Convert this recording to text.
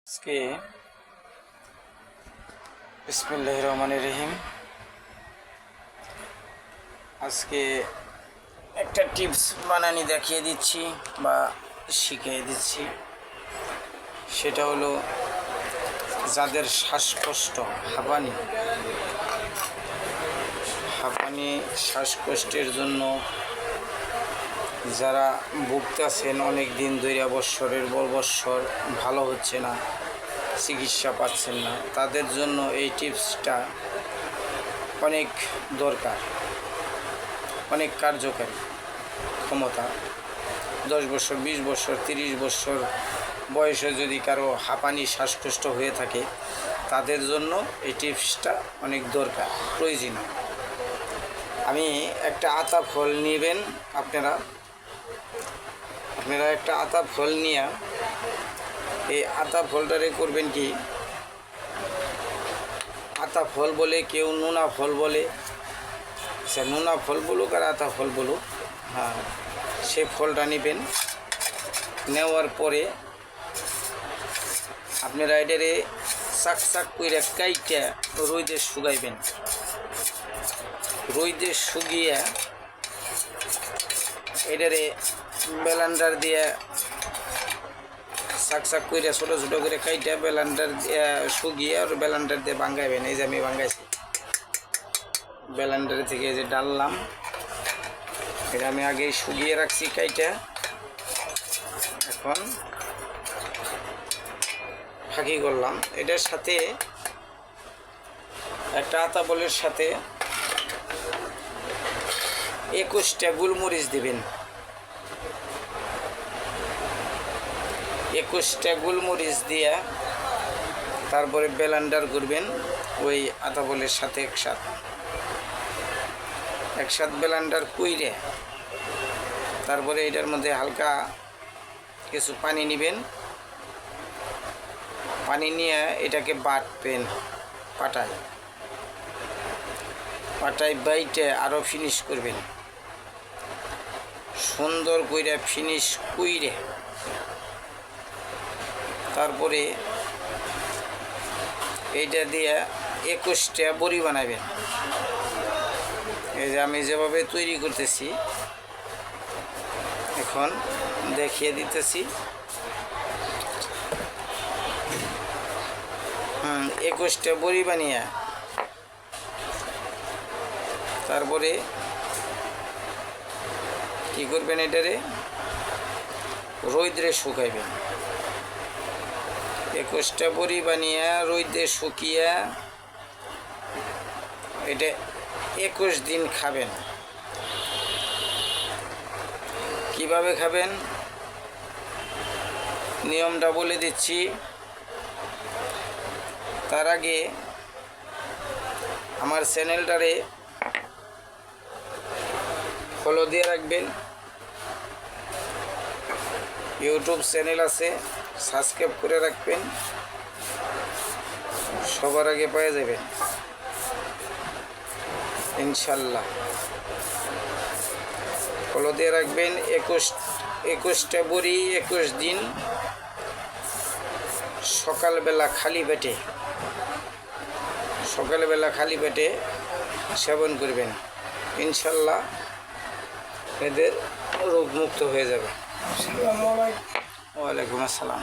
আজকে বিসমিল্লাহির রহমানির রহিম। আজকে একটা টিপস বানানি দেখিয়ে দিচ্ছি বা শিখিয়ে দিচ্ছি। সেটা হলো যাদের শ্বাসকষ্ট, হাঁপানি শ্বাসকষ্টের জন্য যারা ভুগতেছেন অনেক দিন ধরে, বৎসরের পর বৎসর ভালো হচ্ছে না, চিকিৎসা পাচ্ছেন না, তাদের জন্য এই টিপসটা অনেক দরকার, অনেক কার্যকারী ক্ষমতা। 10 বছর, 20 বছর, 30 বছর বয়সে যদি কারো হাঁপানি শ্বাসকষ্ট হয়ে থাকে, তাদের জন্য এই টিপসটা অনেক দরকার, প্রয়োজনীয়। আমি একটা আতা ফল নেবেন, আপনারা একটা আতা ফল নিয়ে এই আতা ফলটারে করবেন কি, আতা ফল বলে, কেউ নোনা ফল বলে, সে নোনা ফল বলুক আর আতা ফল বলুক, হ্যাঁ, সে ফলটা নেবেন। নেওয়ার পরে আপনারা এটারে চাক করে কাইটা রোদে শুকাইবেন। রোদে শুকিয়ে এটারে ব্লেন্ডার দিয়ে চাক করে ছোটো ছোটো করে কাইটা ব্লেন্ডার দিয়ে শুকিয়ে আর ব্লেন্ডার দিয়ে ভাঙাইবেন। এই যে আমি ভাঙাইছি, ব্লেন্ডার থেকে যে ডাললাম, এটা আমি আগে শুকিয়ে রাখছি কাইটা। এখন ফাঁকি করলাম। এটার সাথে একটা আতা বলের সাথে 21টা গোলমরিচ দিবেন। 21টা গোলমরিচ দিয়া তারপরে ব্লেন্ডার করবেন ওই আতা বলের সাথে একসাথে ব্লেন্ডার কইরে তারপরে এটার মধ্যে হালকা কিছু পানি নেবেন। পানি নিয়ে এটাকে বাটবেন, পাটায় বাইটে আরও ফিনিশ করবেন, সুন্দর কইরা ফিনিশ কইরে তারপরে এইটা দিয়ে 21টা বড়ি বানাবেন। এই যে আমি যেভাবে তৈরি করতেছি এখন দেখিয়ে দিতেছি। 21টা বড়ি বানিয়ে তারপরে কি করবেন, এটারে রোদে শুকাইবেন। 21টা বড়ি বানিয়ে রোদে শুকিয়ে এটা 21 দিন খাবেন। কিভাবে খাবেন নিয়মটা বলে দিচ্ছি। তার আগে আমার চ্যানেলটারে ফলো দিয়ে রাখবেন। ইউটিউব চ্যানেল আছে, সাবস্ক্রাইব করে রাখবেন, সবার আগে পেয়ে যাবেন ইনশাল্লাহ। ফলো দিয়ে রাখবেন। 21টা বড়ি 21 দিন সকালবেলা খালি পেটে সেবন করবেন, ইনশাল্লাহ এদের রোগমুক্ত হয়ে যাবে। ওয়ালাইকুম আসসালাম।